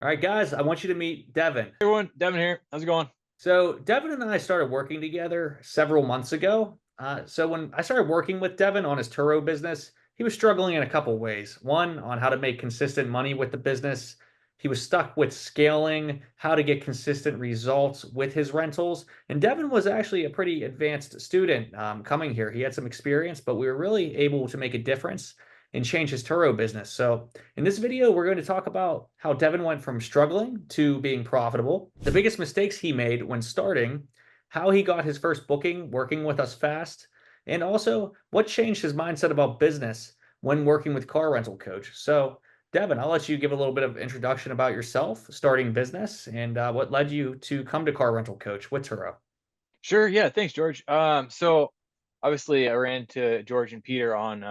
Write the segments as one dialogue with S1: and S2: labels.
S1: All right, guys, I want you to meet Devin.
S2: Hey everyone, Devin here. How's it going?
S1: So, Devin and I started working together several months ago. So, when I started working with Devin on his Turo business, he was struggling in a couple ways. One, on how to make consistent money with the business. He was stuck with scaling, how to get consistent results with his rentals. And Devin was actually a pretty advanced student coming here. He had some experience, but we were really able to make a difference and change his Turo business. So, in this video, we're going to talk about how Devin went from struggling to being profitable, the biggest mistakes he made when starting, how he got his first booking working with us fast, and also what changed his mindset about business when working with Car Rental Coach. So, Devin, I'll let you give a little bit of introduction about yourself, starting business, and what led you to come to Car Rental Coach with Turo.
S2: Sure, yeah, thanks, George. So obviously I ran into George and Peter on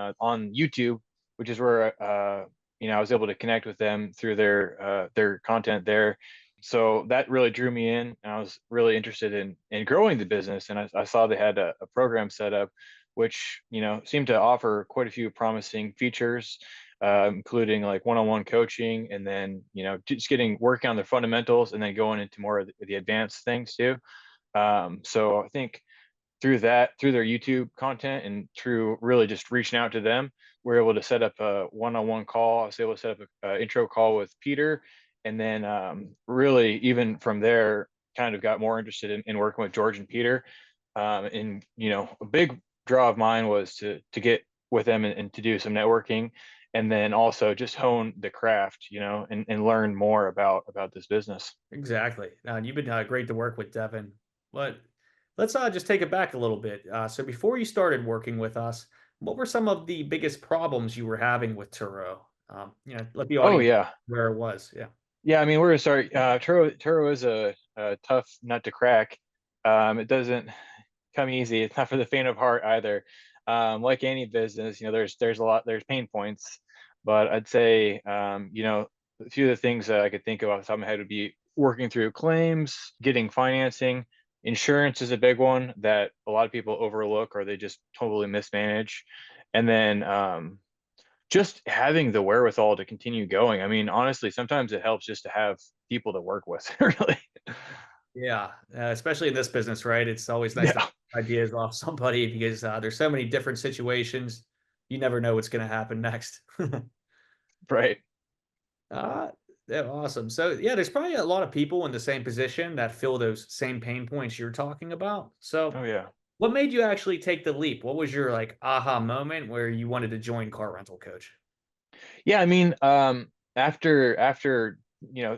S2: YouTube, which is where I was able to connect with them through their content there. So that really drew me in, and I was really interested in growing the business. And I saw they had a program set up, which seemed to offer quite a few promising features, including like one-on-one coaching, and then just getting working on the fundamentals, and then going into more of the advanced things too. So I think through their YouTube content and through really just reaching out to them, we're able to set up a one-on-one call. I was able to set up a intro call with Peter, and then really even from there, kind of got more interested in working with George and Peter. And a big draw of mine was to get with them and to do some networking, and then also just hone the craft, and learn more about this business.
S1: Exactly. And you've been great to work with, Devin. But let's just take it back a little bit. So before you started working with us, what were some of the biggest problems you were having with Turo? Let the
S2: Oh
S1: audience
S2: yeah.
S1: where it was. Yeah.
S2: Yeah, I mean, we're sorry. Turo is a tough nut to crack. It doesn't come easy. It's not for the faint of heart either. Like any business, there's pain points, but I'd say a few of the things that I could think of off the top of my head would be working through claims, getting financing. Insurance is a big one that a lot of people overlook or they just totally mismanage. And then just having the wherewithal to continue going. I mean, honestly, sometimes it helps just to have people to work with, really.
S1: Yeah. Especially in this business, right? It's always nice to
S2: Yeah,
S1: bounce ideas off somebody because there's so many different situations. You never know what's going to happen next.
S2: right.
S1: uh, yeah, awesome. So yeah, there's probably a lot of people in the same position that feel those same pain points you're talking about. So
S2: Oh, yeah.
S1: what made you actually take the leap? What was your like aha moment where you wanted to join Car Rental Coach?
S2: Yeah, I mean, after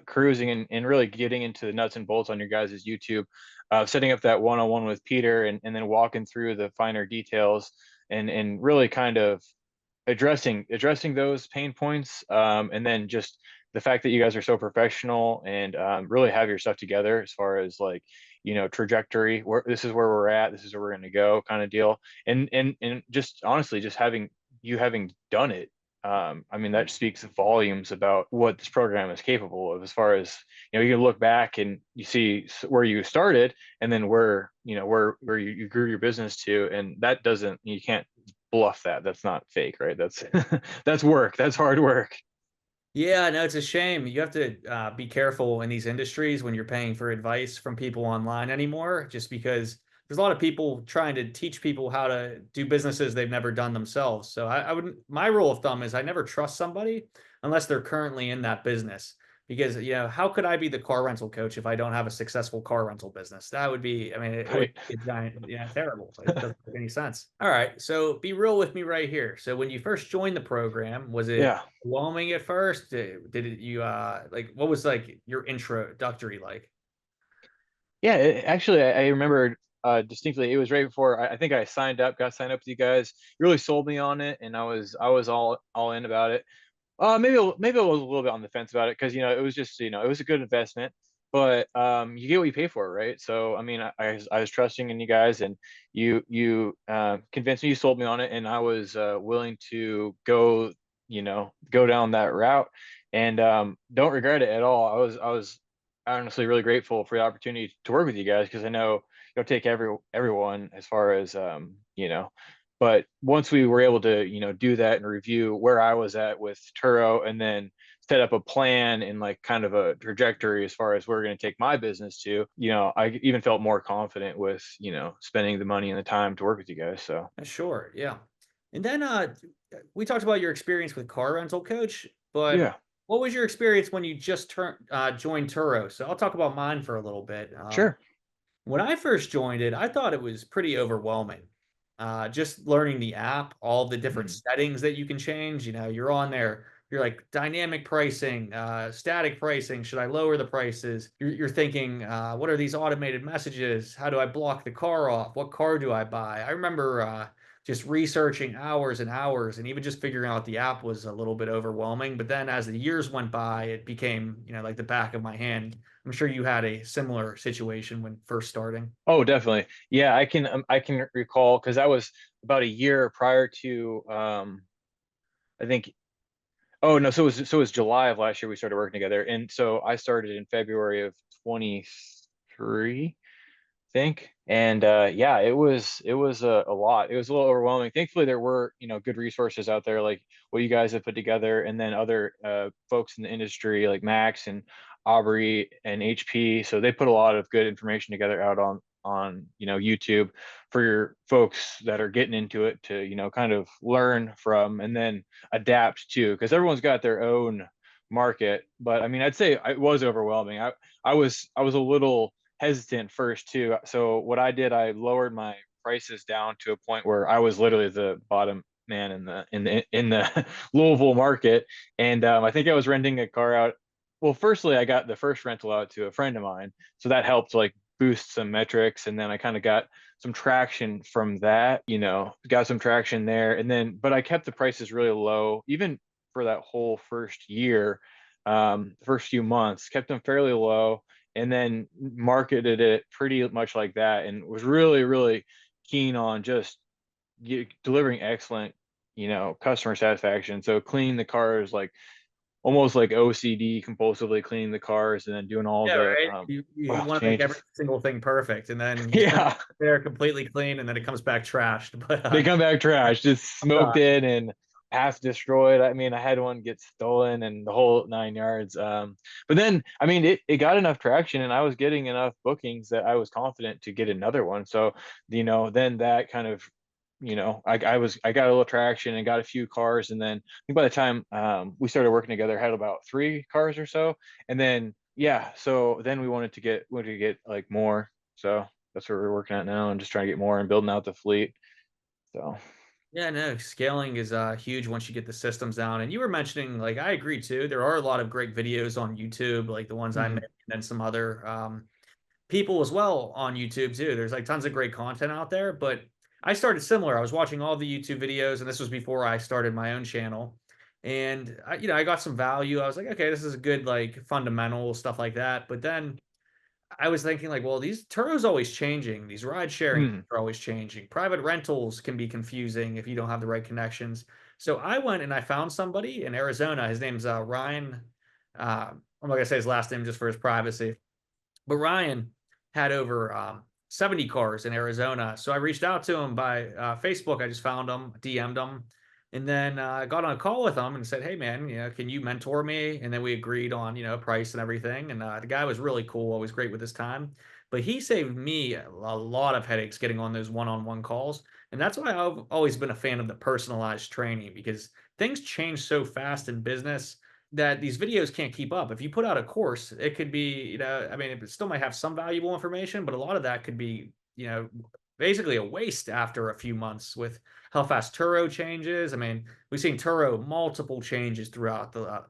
S2: cruising and really getting into the nuts and bolts on your guys' YouTube, setting up that one-on-one with Peter, and then walking through the finer details, and really kind of addressing those pain points, and then just the fact that you guys are so professional and really have your stuff together as far as like trajectory, where this is where we're at, this is where we're going to go, kind of deal. And just honestly, just having done it, I mean, that speaks volumes about what this program is capable of. As far as you can look back and you see where you started, and then where you grew your business to, and that doesn't, you can't bluff that. That's not fake, right? That's that's work. That's hard work.
S1: Yeah, no, it's a shame. You have to be careful in these industries when you're paying for advice from people online anymore, just because there's a lot of people trying to teach people how to do businesses they've never done themselves. So I wouldn't, my rule of thumb is I never trust somebody unless they're currently in that business. Because, how could I be the car rental coach if I don't have a successful car rental business? That would be, I mean, it would
S2: Right.
S1: be giant, terrible. It doesn't make any sense. All right. So be real with me right here. So when you first joined the program, was it
S2: Yeah.
S1: overwhelming at first? Did it you like what was like your introductory like?
S2: Yeah. Actually, I remember distinctly. It was right before I think I got signed up with you guys. You really sold me on it, and I was all in about it. Maybe I was a little bit on the fence about it because it was just it was a good investment, but you get what you pay for, right? So I mean, I was trusting in you guys, and you convinced me, you sold me on it, and I was willing to go down that route, and don't regret it at all. I was honestly really grateful for the opportunity to work with you guys because I know you'll take everyone as far as but once we were able to do that and review where I was at with Turo, and then set up a plan and like kind of a trajectory as far as where we're going to take my business to, I even felt more confident with, spending the money and the time to work with you guys. So
S1: Sure, yeah. And then we talked about your experience with car rental coach, but
S2: yeah,
S1: what was your experience when you just joined Turo? So I'll talk about mine for a little bit.
S2: sure.
S1: When I first joined it, I thought it was pretty overwhelming. Just learning the app, all the different
S2: Mm.
S1: settings that you can change. You're on there. You're like dynamic pricing, static pricing. Should I lower the prices? You're thinking, what are these automated messages? How do I block the car off? What car do I buy? I remember just researching hours and hours, and even just figuring out the app was a little bit overwhelming. But then as the years went by, it became, like the back of my hand. I'm sure you had a similar situation when first starting.
S2: Oh, definitely. Yeah, I can recall because that was about a year prior to I think oh no, so it was July of last year we started working together. And so I started in February of 23, think. And yeah, it was a lot. It was a little overwhelming. Thankfully, there were good resources out there like what you guys have put together, and then other folks in the industry like Max and Aubrey and HP. So they put a lot of good information together out on YouTube for your folks that are getting into it to kind of learn from and then adapt to, because everyone's got their own market. But I mean, I'd say it was overwhelming. I was a little hesitant first too. So what I did, I lowered my prices down to a point where I was literally the bottom man in the Louisville market. And I think I was renting a car out. Well, firstly, I got the first rental out to a friend of mine, so that helped like boost some metrics, and then I kind of got some traction from that. Got some traction there, and then but I kept the prices really low, even for that whole first year, first few months, kept them fairly low and then marketed it pretty much like that and was really, really keen on just delivering excellent, customer satisfaction. So cleaning the cars like almost like OCD, compulsively cleaning the cars and then doing all
S1: Yeah,
S2: the
S1: right. You want to make every
S2: changes.
S1: single thing perfect, and then you send it
S2: Yeah,
S1: there completely clean, and then it comes back trashed. But
S2: they come back trash, just smoked
S1: uh,
S2: in and half destroyed. I mean, I had one get stolen and the whole 9 yards. But then, I mean, it got enough traction and I was getting enough bookings that I was confident to get another one. So, then that kind of, I got a little traction and got a few cars. And then I think by the time we started working together, I had about 3 cars or so. And then, yeah, so then we wanted to get like more. So that's what we're working at now and just trying to get more and building out the fleet. So,
S1: yeah, no, scaling is huge once you get the systems down. And you were mentioning, like, I agree too. There are a lot of great videos on YouTube, like the ones I made,
S2: mhm.
S1: and then some other people as well on YouTube too. There's like tons of great content out there. But I started similar. I was watching all the YouTube videos, and this was before I started my own channel. And I got some value. I was like, okay, this is a good like fundamental stuff like that. But then I was thinking like, well, these Turo's always changing. These ride sharing
S2: Mm.
S1: are always changing. Private rentals can be confusing if you don't have the right connections. So I went and I found somebody in Arizona. His name's Ryan. I'm not gonna say his last name just for his privacy, but Ryan had over 70 cars in Arizona. So I reached out to him by Facebook. I just found him, DM'd him, and then I got on a call with him and said, "Hey, man, can you mentor me?" And then we agreed on, price and everything. And the guy was really cool, always great with his time. But he saved me a lot of headaches getting on those one-on-one calls. And that's why I've always been a fan of the personalized training because things change so fast in business that these videos can't keep up. If you put out a course, it could be, I mean, it still might have some valuable information, but a lot of that could be, basically a waste after a few months with how fast Turo changes. I mean, we've seen Turo multiple changes throughout the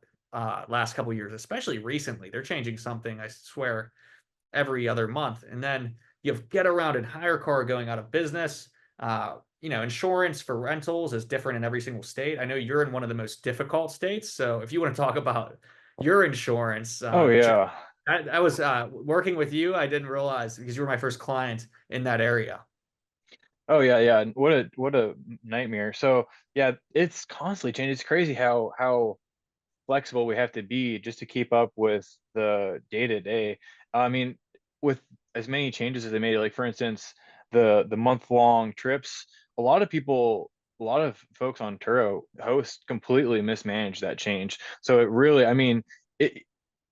S1: last couple of years, especially recently. They're changing something, I swear, every other month. And then you have get around and hire car going out of business. Insurance for rentals is different in every single state. I know you're in one of the most difficult states. So if you want to talk about your insurance,
S2: Oh yeah.
S1: I was working with you. I didn't realize because you were my first client in that area.
S2: Oh yeah, yeah. What a nightmare. So yeah, it's constantly changing. It's crazy how flexible we have to be just to keep up with the day to day. I mean, with as many changes as they made, like for instance, the month long trips, a lot of people lot of folks on Turo host completely mismanage that change. So it really, it,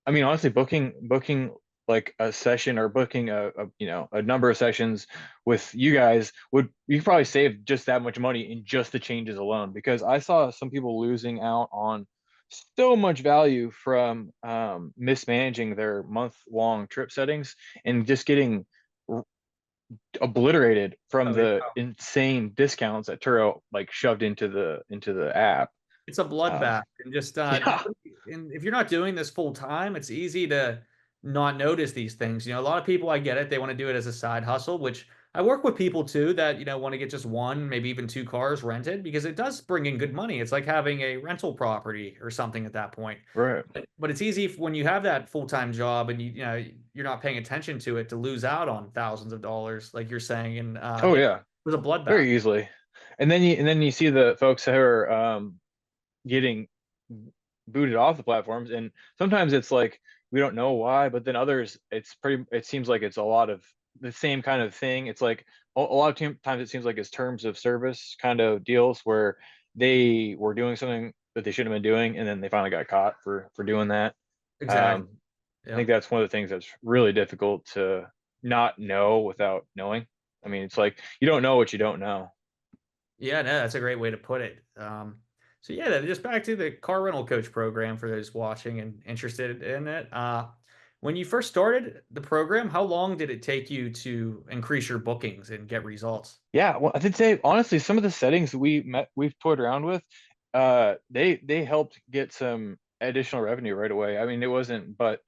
S2: honestly, booking like a session or booking a number of sessions with you guys you could probably save just that much money in just the changes alone. Because I saw some people losing out on so much value from mismanaging their month-long trip settings and just getting obliterated from
S1: Oh, yeah.
S2: the insane discounts that Turo like shoved into the app.
S1: It's a
S2: Uh,
S1: bloodbath. And just
S2: yeah,
S1: and if you're not doing this full time, it's easy to not notice these things. A lot of people, I get it, they want to do it as a side hustle, which I work with people too that, want to get just one, maybe even two cars rented because it does bring in good money. It's like having a rental property or something at that point.
S2: right.
S1: But it's easy when you have that full-time job and you're not paying attention to it to lose out on thousands of dollars, like you're saying. And
S2: Oh
S1: yeah, it
S2: yeah,
S1: was a bloodbath.
S2: very easily. And then you see the folks who are getting booted off the platforms, and sometimes it's like we don't know why, but then others it seems like it's a lot of the same kind of thing. It's like a lot of times it seems like it's terms of service kind of deals where they were doing something that they shouldn't have been doing, and then they finally got caught for doing that.
S1: Exactly.
S2: um I
S1: Yeah.
S2: think that's one of the things that's really difficult to not know without knowing. It's like you don't know what you don't know.
S1: Yeah, no, that's a great way to put it. So yeah, just back to the car rental coach program for those watching and interested in it. When you first started the program, how long did it take you to increase your bookings and get results?
S2: Yeah, well, I did say honestly, some of the settings we've toyed around with, they helped get some additional revenue right away. It wasn't, but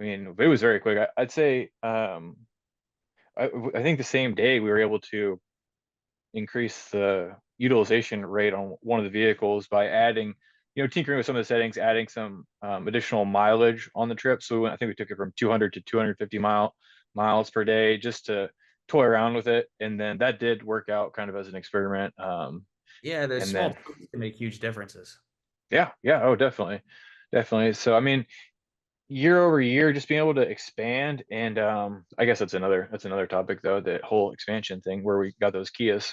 S2: it was very quick. I'd say, I think the same day we were able to increase the utilization rate on one of the vehicles by adding, tinkering with some of the settings, adding some additional mileage on the trip. So I think we took it from 200 to 250 miles per day just to toy around with it, and then that did work out kind of as an experiment.
S1: Yeah, those
S2: And
S1: small
S2: then
S1: tweaks can make huge differences.
S2: yeah, yeah, oh, definitely, definitely. So year over year, just being able to expand, and I guess that's another topic though, the whole expansion thing where we got those Kias.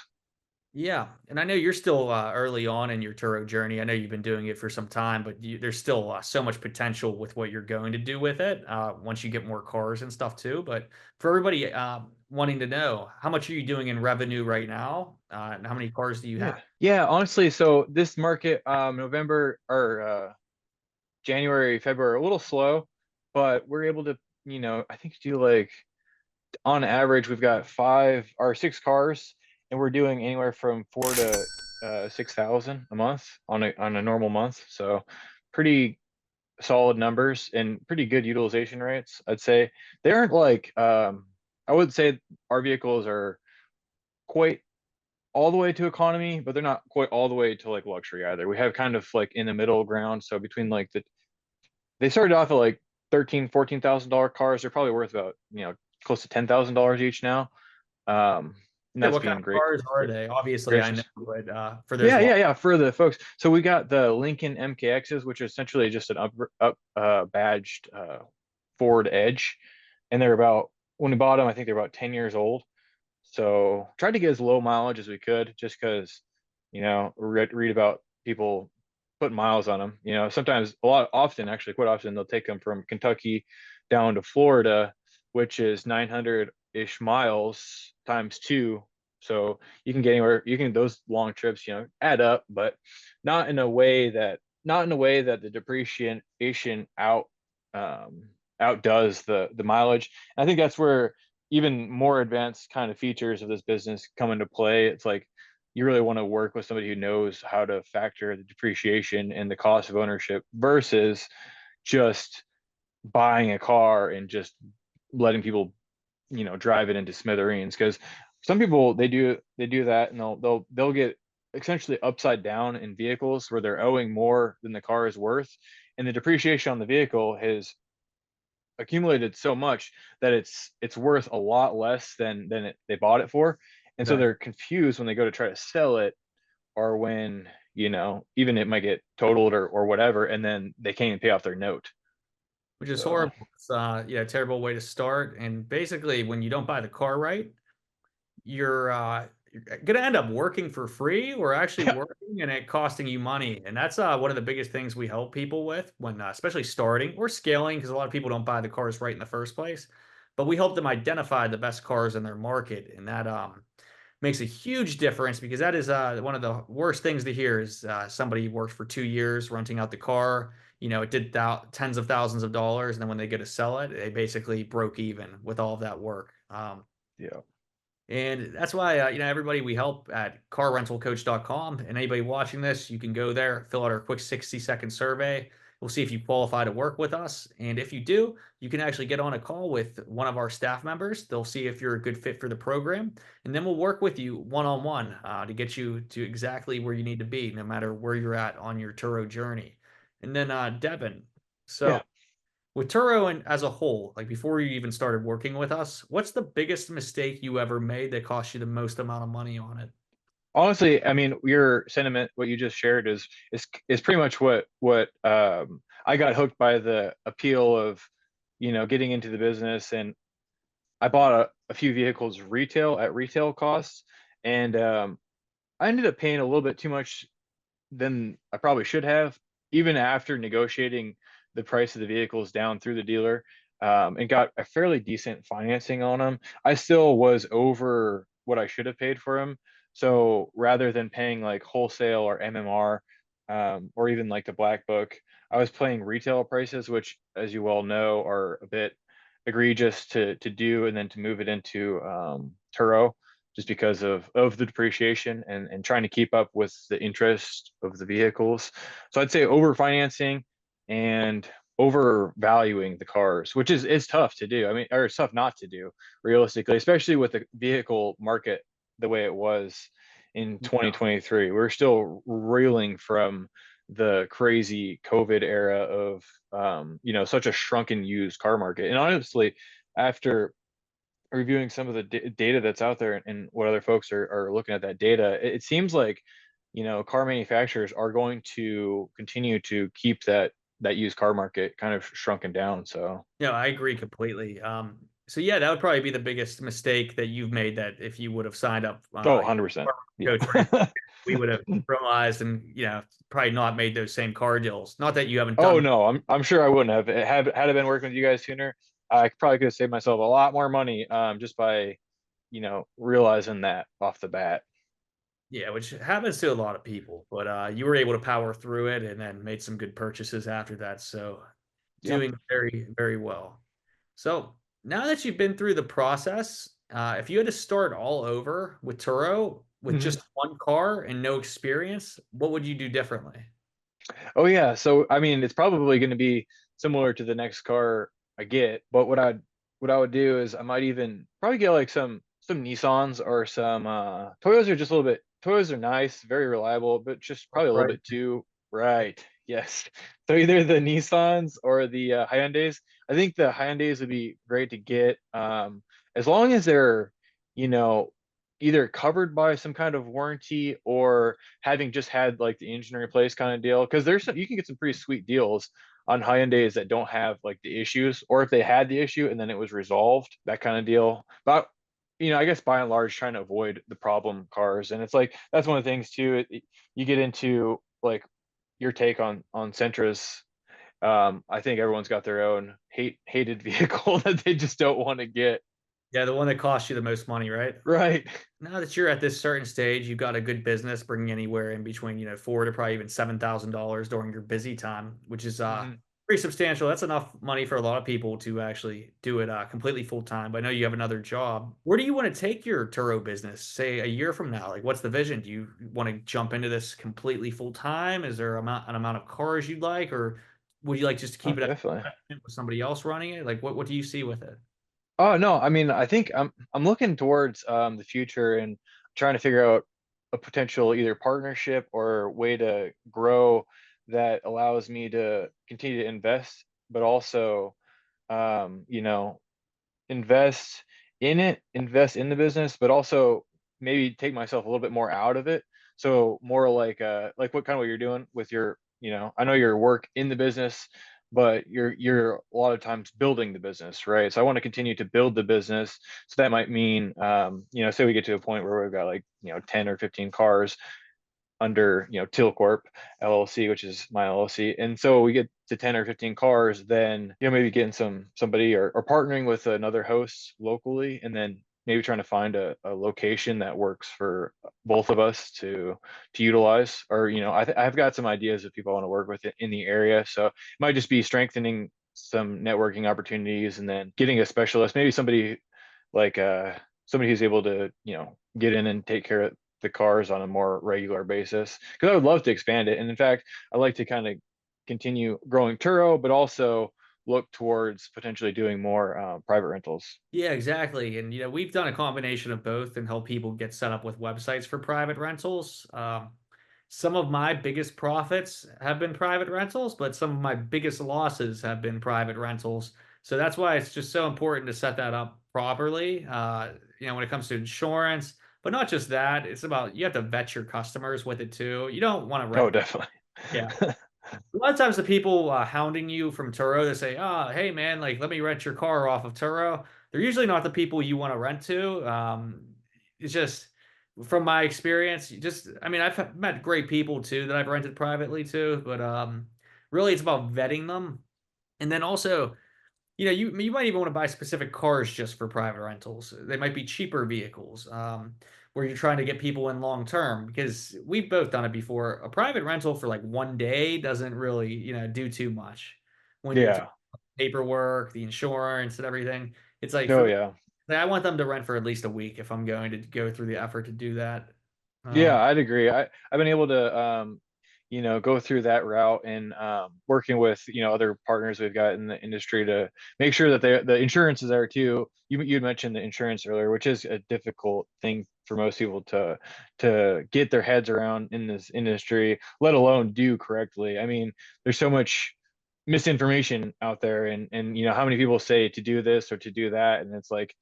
S1: Yeah, and I know you're still early on in your Turo journey. I know you've been doing it for some time, but there's still so much potential with what you're going to do with it once you get more cars and stuff too. But for everybody wanting to know, how much are you doing in revenue right now, and how many cars do you
S2: Yeah.
S1: have?
S2: Yeah, honestly, so this market, November or January, February, a little slow, but we're able to, I think do like on average, we've got 5 or 6 cars, and we're doing anywhere from 4 to 6,000 a month on a normal month. So pretty solid numbers and pretty good utilization rates, I'd say. They aren't like I would say our vehicles are quite all the way to economy, but they're not quite all the way to like luxury either. We have kind of like in the middle ground. So between like they started off at like 13, $14,000 cars. They're probably worth about, close to $10,000 each now. And
S1: Yeah,
S2: that's
S1: what kind
S2: being
S1: of
S2: great,
S1: cars are
S2: great,
S1: they? Obviously, I know,
S2: gracious.
S1: but for those
S2: Yeah,
S1: watching,
S2: yeah, yeah. For the folks, so we got the Lincoln MKXs, which are essentially just an up badged Ford Edge, and they're about when we bought them, I think they're about 10 years old. So tried to get as low mileage as we could, just because, read about people putting miles on them. Sometimes actually, quite often, they'll take them from Kentucky down to Florida, which is 900-ish miles times two. So you can get anywhere, those long trips, add up, but not in a way that the depreciation outdoes the mileage. And I think that's where even more advanced kind of features of this business come into play. It's like you really want to work with somebody who knows how to factor the depreciation and the cost of ownership versus just buying a car and just letting people, drive it into smithereens. Because some people they do that, and they'll get essentially upside down in vehicles where they're owing more than the car is worth, and the depreciation on the vehicle has accumulated so much that it's worth a lot less than they bought it for. And so
S1: exactly,
S2: they're confused when they go to try to sell it, or when, even it might get totaled or whatever, and then they can't even pay off their note.
S1: which is
S2: So
S1: horrible. It's yeah, terrible way to start. And basically, when you don't buy the car right, you're you're gonna end up working for free or actually working and it costing you money. And that's one of the biggest things we help people with when, especially starting or scaling, because a lot of people don't buy the cars right in the first place. But we help them identify the best cars in their market, and that makes a huge difference because that is one of the worst things to hear is somebody worked for 2 years renting out the car. It did tens of thousands of dollars, and then when they get to sell it, they basically broke even with all of that work.
S2: Yeah.
S1: And that's why, everybody we help at carrentalcoach.com, and anybody watching this, you can go there, fill out our quick 60-second survey. We'll see if you qualify to work with us. And if you do, you can actually get on a call with one of our staff members. They'll see if you're a good fit for the program. And then we'll work with you one-on-one to get you to exactly where you need to be, no matter where you're at on your Turo journey. And then, Devin,
S2: Yeah.
S1: so with Turo and as a whole, like before you even started working with us, what's the biggest mistake you ever made that cost you the most amount of money on it?
S2: Honestly, I mean, your sentiment, what you just shared is pretty much what I got hooked by the appeal of, getting into the business, and I bought a few vehicles retail at retail costs, and I ended up paying a little bit too much than I probably should have, even after negotiating the price of the vehicles down through the dealer, and got a fairly decent financing on them. I still was over what I should have paid for them. So rather than paying like wholesale or MMR, or even like the black book, I was paying retail prices, which, as you well know, are a bit egregious to do, and then to move it into Turo just because of the depreciation and trying to keep up with the interest of the vehicles. So I'd say over financing and overvaluing the cars, which is tough to do. I mean, or it's tough not to do realistically, especially with the vehicle market the way it was in
S1: Yeah.
S2: 2023. We're still reeling from the crazy COVID era of such a shrunken used car market. And honestly, after reviewing some of the data that's out there and what other folks are looking at that data, it seems like, car manufacturers are going to continue to keep that used car market kind of shrunken down. So,
S1: No, I agree completely. So yeah, that would probably be the biggest mistake that you've made that if you would have signed up
S2: oh, 100%. Yeah.
S1: coach rental, we would have realized and probably not made those same car deals. Not that you haven't
S2: Oh
S1: done.
S2: no, I'm sure I wouldn't have. Had I been working with you guys sooner, I probably could have saved myself a lot more money, just by, realizing that off the bat.
S1: Yeah, which happens to a lot of people, but you were able to power through it and then made some good purchases after that. So
S2: Yeah.
S1: doing very, very well. So now that you've been through the process, if you had to start all over with Turo with
S2: Mhm.
S1: just one car and no experience, what would you do differently?
S2: Oh yeah, so I mean, it's probably going to be similar to the next car I get, but what I would do is I might even probably get like some Nissans or some Toyotas. Are just a little bit, Toyotas are nice, very reliable, but just probably a little
S1: Right.
S2: bit too right. Yes. So either the Nissans or the Hyundais. I think the Hyundais would be great to get, as long as they're, you know, either covered by some kind of warranty or having just had like the engine replaced kind of deal. Because you can get some pretty sweet deals on Hyundais that don't have like the issues, or if they had the issue and then it was resolved, that kind of deal. But I guess by and large, trying to avoid the problem cars, and it's like that's one of the things too. You get into like your take on Sentras. I think everyone's got their own hated vehicle that they just don't want to get.
S1: Yeah, the one that costs you the most money, right?
S2: Right.
S1: Now that you're at this certain stage, you've got a good business bringing anywhere in between, four to probably even $7,000 during your busy time, which is
S2: Hmm.
S1: pretty substantial. That's enough money for a lot of people to actually do it completely full time. But I know you have another job. Where do you want to take your Turo business, say a year from now? Like, what's the vision? Do you want to jump into this completely full time? Is there an amount of cars you'd like, or would you like just to
S2: Oh,
S1: keep it as
S2: definitely.
S1: an investment with somebody else running it? Like, what do you see with it?
S2: Oh no, I mean, I think I'm looking towards the future and trying to figure out a potential either partnership or way to grow that allows me to continue to invest, but also you know, invest in it, invest in the business, but also maybe take myself a little bit more out of it. So more like what kind of what you're doing with your, I know your work in the business, but you're a lot of times building the business, right? So I want to continue to build the business. So that might mean, say we get to a point where we've got like, 10 or 15 cars under, Till Corp LLC, which is my LLC. And so we get to 10 or 15 cars, then, maybe getting somebody, or partnering with another host locally, and then maybe trying to find a location that works for both of us to utilize. Or, I've got some ideas of people I want to work with in the area. So it might just be strengthening some networking opportunities, and then getting a specialist, maybe somebody like somebody who's able to, get in and take care of the cars on a more regular basis, because I would love to expand it. And in fact, I like to kind of continue growing Turo, but also look towards potentially doing more private rentals.
S1: Yeah, exactly. And we've done a combination of both and help people get set up with websites for private rentals. Some of my biggest profits have been private rentals, but some of my biggest losses have been private rentals. So that's why it's just so important to set that up properly. When it comes to insurance, but not just that, it's about you have to vet your customers with it too. You don't want to
S2: Oh,
S1: rent.
S2: definitely.
S1: Yeah. A lot of times the people hounding you from Turo, they say, "Oh, hey man, like let me rent your car off of Turo." They're usually not the people you want to rent to. It's just from my experience, I mean, I've met great people too that I've rented privately too, but really it's about vetting them. And then also, you might even want to buy specific cars just for private rentals. They might be cheaper vehicles, where you're trying to get people in long term because we've both done it before. A private rental for like one day doesn't really, do too much when you're talking
S2: Yeah.
S1: paperwork, the insurance, and everything. It's like for
S2: Oh,
S1: me,
S2: yeah.
S1: like, I want them to rent for at least a week if I'm going to go through the effort to do that.
S2: Yeah,
S1: Um,
S2: I'd agree. I've been able to go through that route, and working with, other partners we've got in the industry to make sure that the insurance is there too. You had mentioned the insurance earlier, which is a difficult thing for most people to get their heads around in this industry, let alone do correctly. I mean, there's so much misinformation out there, and how many people say to do this or to do that, and it's like,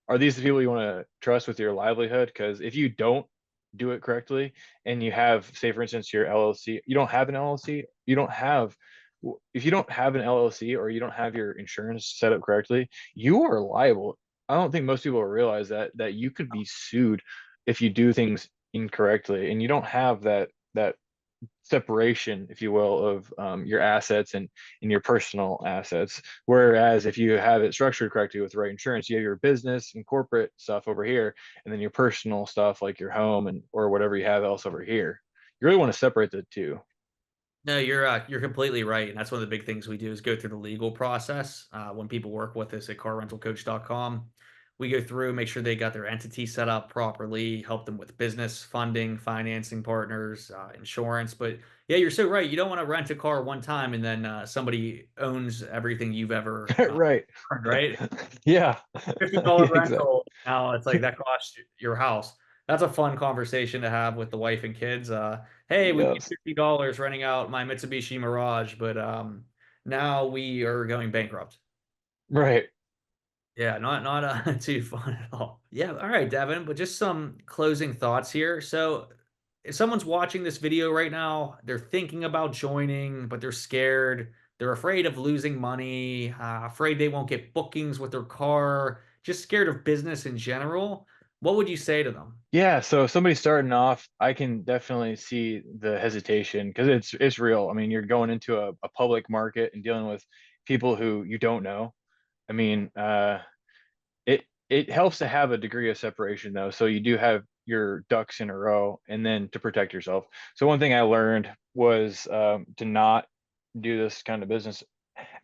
S2: are these the people you want to trust with your livelihood? Because if you don't do it correctly, and you have, say, for instance, your LLC, you don't have an LLC, if you don't have an LLC, or you don't have your insurance set up correctly, you are liable. I don't think most people realize that you could be sued if you do things incorrectly, and you don't have that separation, if you will, of your assets and your personal assets. Whereas if you have it structured correctly with the right insurance, you have your business and corporate stuff over here, and then your personal stuff like your home and or whatever you have else over here. You really want to separate the two.
S1: No, you're completely right, and that's one of the big things we do is go through the legal process. When people work with us at carrentalcoach.com, we go through, make sure they got their entity set up properly, help them with business, funding, financing partners, insurance. But yeah, you're so right. You don't want to rent a car one time and then somebody owns everything you've ever
S2: Right.
S1: earned, right?
S2: Yeah.
S1: $50
S2: Yeah, exactly.
S1: rental. Now it's like that costs your house. That's a fun conversation to have with the wife and kids. Hey, we
S2: Yep.
S1: made $50 renting out my Mitsubishi Mirage, but now we are going bankrupt.
S2: Right.
S1: Yeah, not too fun at all. Yeah, all right, Devin, but just some closing thoughts here. So, if someone's watching this video right now, they're thinking about joining, but they're scared. They're afraid of losing money, afraid they won't get bookings with their car, just scared of business in general. What would you say to them?
S2: Yeah, so if somebody's starting off, I can definitely see the hesitation, because it's real. I mean, you're going into a public market and dealing with people who you don't know. I mean, it helps to have a degree of separation though, so you do have your ducks in a row, and then to protect yourself. So one thing I learned was to not do this kind of business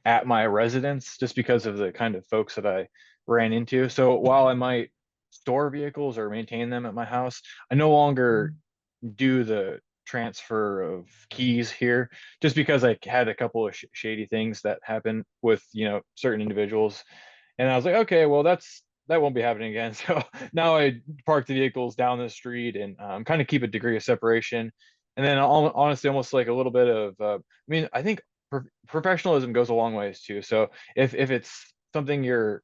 S2: at my residence, just because of the kind of folks that I ran into. So while I might store vehicles or maintain them at my house, I no longer do the transfer of keys here, just because I had a couple of shady things that happen with, certain individuals. And I was like, okay, well, that won't be happening again. So now I park the vehicles down the street, and kind of keep a degree of separation. And then honestly, almost like a little bit of, I mean, I think professionalism goes a long ways too. So if it's something you're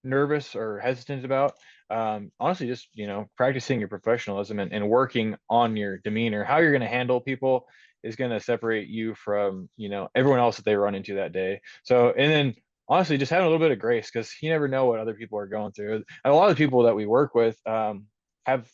S2: nervous or hesitant about, honestly, just, practicing your professionalism, and working on your demeanor, how you're going to handle people, is going to separate you from, everyone else that they run into that day. So, and then honestly, just having a little bit of grace, because you never know what other people are going through. And a lot of the people that we work with have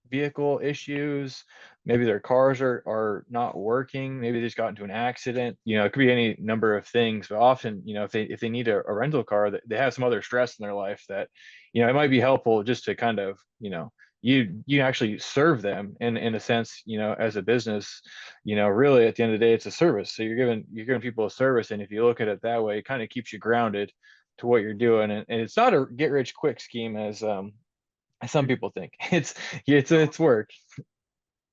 S2: vehicle issues. Maybe their cars are not working. Maybe they just got into an accident. It could be any number of things. But often, if they need a rental car, they have some other stress in their life that, it might be helpful just to kind of, you actually serve them in a sense, as a business. Really at the end of the day, it's a service. So you're giving people a service, and if you look at it that way, it kind of keeps you grounded to what you're doing. And it's not a get rich quick scheme as some people think. It's work.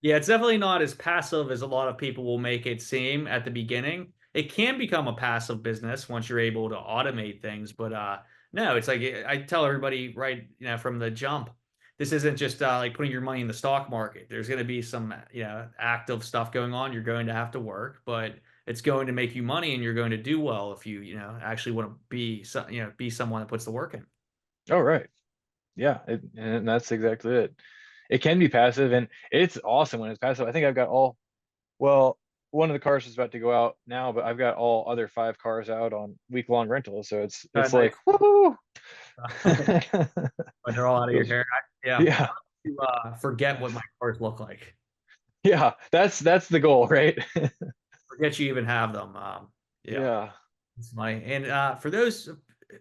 S1: Yeah, it's definitely not as passive as a lot of people will make it seem at the beginning. It can become a passive business once you're able to automate things, but no, it's like I tell everybody right, from the jump, this isn't just like putting your money in the stock market. There's going to be some, active stuff going on. You're going to have to work, but it's going to make you money and you're going to do well if you, actually want to be someone that puts the work in.
S2: Oh, right. Yeah, and that's exactly it. It can be passive, and it's awesome when it's passive. I think I've got well, one of the cars is about to go out now, but I've got all other 5 cars out on week-long rentals. So it's like,
S1: Nice.
S2: woohoo!
S1: When they're all out of your
S2: Feels,
S1: hair. Yeah.
S2: yeah,
S1: To forget what my cars look like.
S2: yeah. That's the goal, right?
S1: Forget you even have them. Yeah,
S2: Yeah.
S1: it's funny. And for those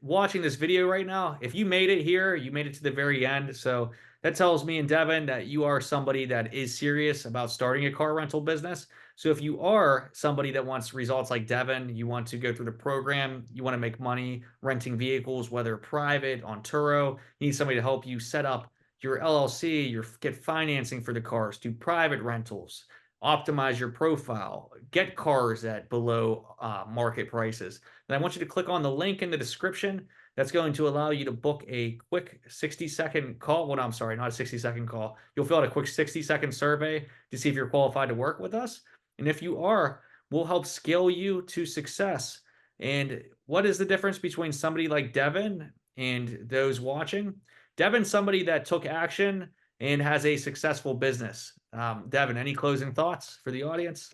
S1: watching this video right now, if you made it here, you made it to the very end. So that tells me and Devin that you are somebody that is serious about starting a car rental business. So if you are somebody that wants results like Devin, you want to go through the program, you want to make money renting vehicles, whether private on Turo, you need somebody to help you set up your LLC, get financing for the cars, do private rentals, optimize your profile, get cars at below market prices. And I want you to click on the link in the description. That's going to allow you to book a quick 60-second call. Well, no, I'm sorry, not a 60-second call. You'll fill out a quick 60-second survey to see if you're qualified to work with us. And if you are, we'll help scale you to success. And what is the difference between somebody like Devin and those watching? Devin's somebody that took action and has a successful business. Devin, any closing thoughts for the audience?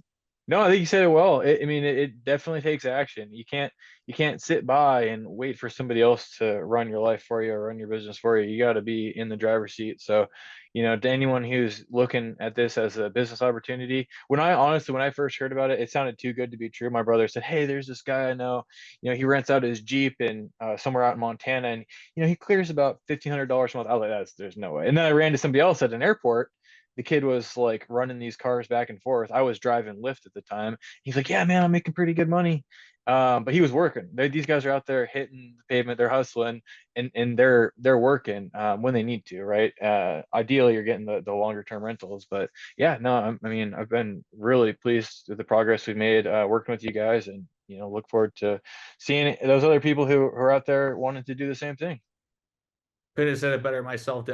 S2: No, I think you said it well. I mean, it definitely takes action. You can't sit by and wait for somebody else to run your life for you or run your business for you. You got to be in the driver's seat. So, to anyone who's looking at this as a business opportunity, when I first heard about it, it sounded too good to be true. My brother said, "Hey, there's this guy I know. He rents out his Jeep in somewhere out in Montana, and he clears about $1,500 a month." I was like, there's no way. And then I ran to somebody else at an airport. The kid was like running these cars back and forth. I was driving Lyft at the time. He's like, "Yeah, man, I'm making pretty good money." But he was working. These guys are out there hitting the pavement, they're hustling, and they're working when they need to, right? Ideally, you're getting the longer term rentals, but yeah, no, I mean, I've been really pleased with the progress we've made working with you guys, and look forward to seeing those other people who are out there wanting to do the same thing.
S1: Couldn't have said it better myself,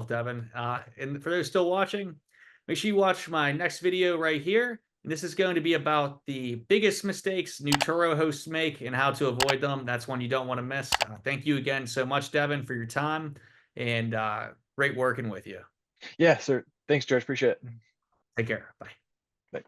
S1: Devin. And for those still watching, make sure you watch my next video right here. And this is going to be about the biggest mistakes new Turo hosts make and how to avoid them. That's one you don't want to miss. Thank you again so much, Devin, for your time and great working with you.
S2: Yeah, sir. Thanks, George. Appreciate it.
S1: Take care. Bye.
S2: Bye.